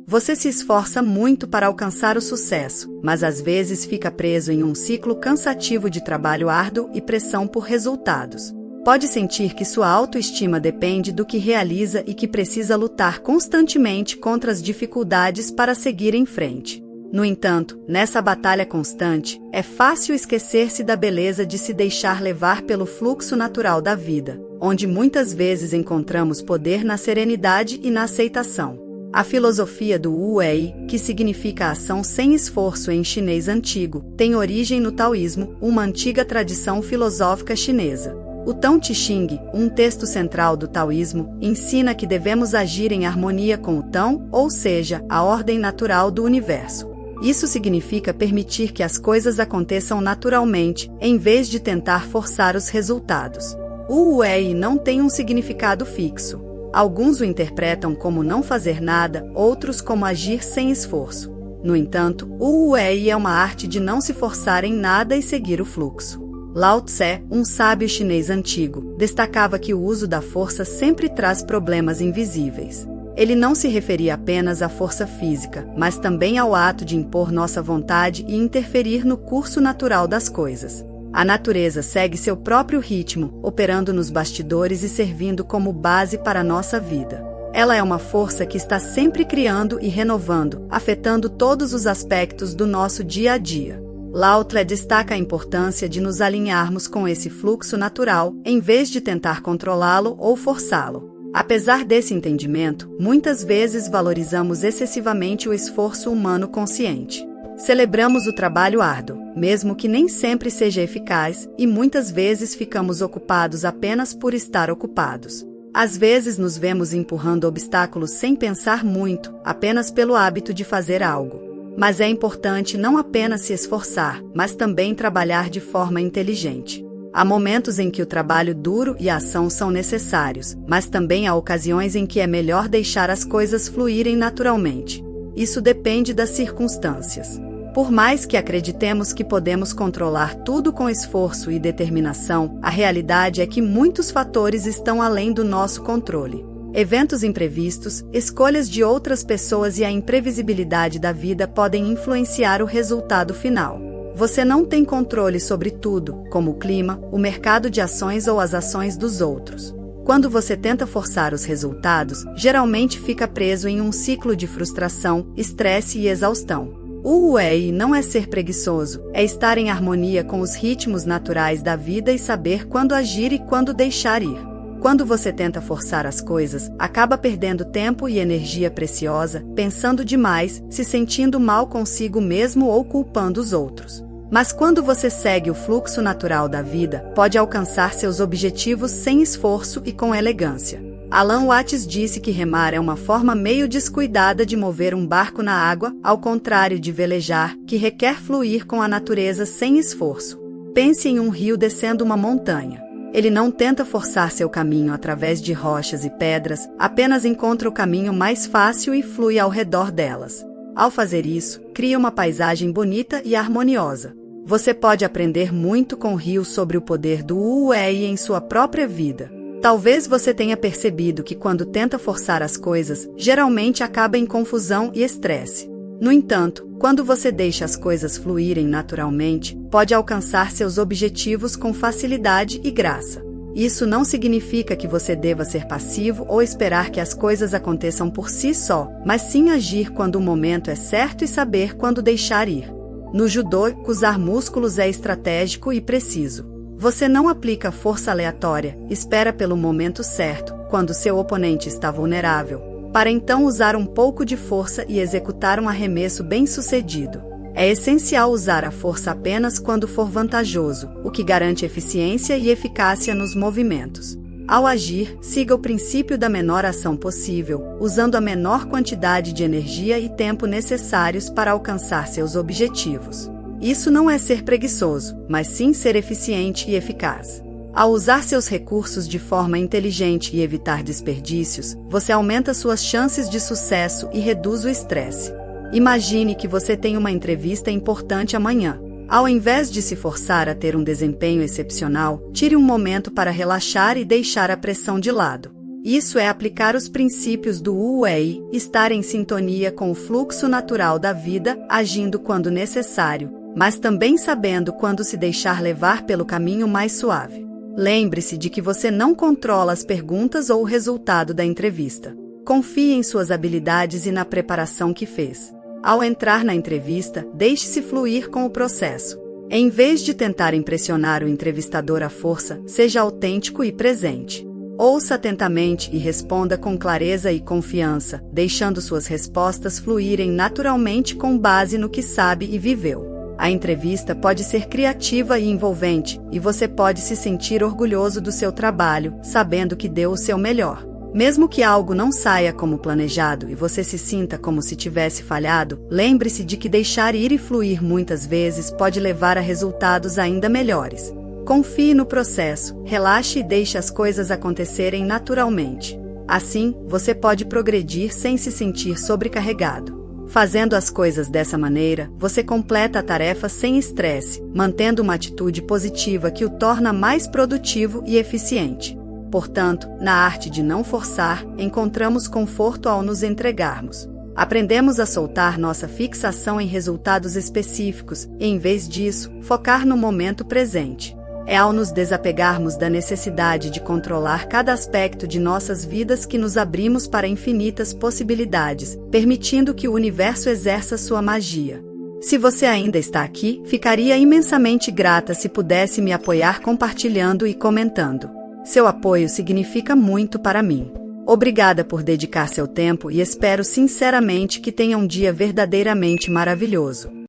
Você se esforça muito para alcançar o sucesso, mas às vezes fica preso em um ciclo cansativo de trabalho árduo e pressão por resultados. Pode sentir que sua autoestima depende do que realiza e que precisa lutar constantemente contra as dificuldades para seguir em frente. No entanto, nessa batalha constante, é fácil esquecer-se da beleza de se deixar levar pelo fluxo natural da vida, onde muitas vezes encontramos poder na serenidade e na aceitação. A filosofia do Wu Wei, que significa ação sem esforço em chinês antigo, tem origem no taoísmo, uma antiga tradição filosófica chinesa. O Tao Te Ching, um texto central do taoísmo, ensina que devemos agir em harmonia com o Tao, ou seja, a ordem natural do universo. Isso significa permitir que as coisas aconteçam naturalmente, em vez de tentar forçar os resultados. O Wu Wei não tem um significado fixo. Alguns o interpretam como não fazer nada, outros como agir sem esforço. No entanto, o Wu Wei é uma arte de não se forçar em nada e seguir o fluxo. Lao Tse, um sábio chinês antigo, destacava que o uso da força sempre traz problemas invisíveis. Ele não se referia apenas à força física, mas também ao ato de impor nossa vontade e interferir no curso natural das coisas. A natureza segue seu próprio ritmo, operando nos bastidores e servindo como base para a nossa vida. Ela é uma força que está sempre criando e renovando, afetando todos os aspectos do nosso dia a dia. Lao Tse destaca a importância de nos alinharmos com esse fluxo natural, em vez de tentar controlá-lo ou forçá-lo. Apesar desse entendimento, muitas vezes valorizamos excessivamente o esforço humano consciente. Celebramos o trabalho árduo, mesmo que nem sempre seja eficaz, e muitas vezes ficamos ocupados apenas por estar ocupados. Às vezes nos vemos empurrando obstáculos sem pensar muito, apenas pelo hábito de fazer algo. Mas é importante não apenas se esforçar, mas também trabalhar de forma inteligente. Há momentos em que o trabalho duro e a ação são necessários, mas também há ocasiões em que é melhor deixar as coisas fluírem naturalmente. Isso depende das circunstâncias. Por mais que acreditemos que podemos controlar tudo com esforço e determinação, a realidade é que muitos fatores estão além do nosso controle. Eventos imprevistos, escolhas de outras pessoas e a imprevisibilidade da vida podem influenciar o resultado final. Você não tem controle sobre tudo, como o clima, o mercado de ações ou as ações dos outros. Quando você tenta forçar os resultados, geralmente fica preso em um ciclo de frustração, estresse e exaustão. O Wu Wei não é ser preguiçoso, é estar em harmonia com os ritmos naturais da vida e saber quando agir e quando deixar ir. Quando você tenta forçar as coisas, acaba perdendo tempo e energia preciosa, pensando demais, se sentindo mal consigo mesmo ou culpando os outros. Mas quando você segue o fluxo natural da vida, pode alcançar seus objetivos sem esforço e com elegância. Alan Watts disse que remar é uma forma meio descuidada de mover um barco na água, ao contrário de velejar, que requer fluir com a natureza sem esforço. Pense em um rio descendo uma montanha. Ele não tenta forçar seu caminho através de rochas e pedras, apenas encontra o caminho mais fácil e flui ao redor delas. Ao fazer isso, cria uma paisagem bonita e harmoniosa. Você pode aprender muito com o rio sobre o poder do Wu Wei em sua própria vida. Talvez você tenha percebido que quando tenta forçar as coisas, geralmente acaba em confusão e estresse. No entanto, quando você deixa as coisas fluírem naturalmente, pode alcançar seus objetivos com facilidade e graça. Isso não significa que você deva ser passivo ou esperar que as coisas aconteçam por si só, mas sim agir quando o momento é certo e saber quando deixar ir. No judô, usar músculos é estratégico e preciso. Você não aplica força aleatória, espera pelo momento certo, quando seu oponente está vulnerável, para então usar um pouco de força e executar um arremesso bem-sucedido. É essencial usar a força apenas quando for vantajoso, o que garante eficiência e eficácia nos movimentos. Ao agir, siga o princípio da menor ação possível, usando a menor quantidade de energia e tempo necessários para alcançar seus objetivos. Isso não é ser preguiçoso, mas sim ser eficiente e eficaz. Ao usar seus recursos de forma inteligente e evitar desperdícios, você aumenta suas chances de sucesso e reduz o estresse. Imagine que você tem uma entrevista importante amanhã. Ao invés de se forçar a ter um desempenho excepcional, tire um momento para relaxar e deixar a pressão de lado. Isso é aplicar os princípios do Wu Wei, estar em sintonia com o fluxo natural da vida, agindo quando necessário, mas também sabendo quando se deixar levar pelo caminho mais suave. Lembre-se de que você não controla as perguntas ou o resultado da entrevista. Confie em suas habilidades e na preparação que fez. Ao entrar na entrevista, deixe-se fluir com o processo. Em vez de tentar impressionar o entrevistador à força, seja autêntico e presente. Ouça atentamente e responda com clareza e confiança, deixando suas respostas fluírem naturalmente com base no que sabe e viveu. A entrevista pode ser criativa e envolvente, e você pode se sentir orgulhoso do seu trabalho, sabendo que deu o seu melhor. Mesmo que algo não saia como planejado e você se sinta como se tivesse falhado, lembre-se de que deixar ir e fluir muitas vezes pode levar a resultados ainda melhores. Confie no processo, relaxe e deixe as coisas acontecerem naturalmente. Assim, você pode progredir sem se sentir sobrecarregado. Fazendo as coisas dessa maneira, você completa a tarefa sem estresse, mantendo uma atitude positiva que o torna mais produtivo e eficiente. Portanto, na arte de não forçar, encontramos conforto ao nos entregarmos. Aprendemos a soltar nossa fixação em resultados específicos e, em vez disso, focar no momento presente. É ao nos desapegarmos da necessidade de controlar cada aspecto de nossas vidas que nos abrimos para infinitas possibilidades, permitindo que o universo exerça sua magia. Se você ainda está aqui, ficaria imensamente grata se pudesse me apoiar compartilhando e comentando. Seu apoio significa muito para mim. Obrigada por dedicar seu tempo e espero sinceramente que tenha um dia verdadeiramente maravilhoso.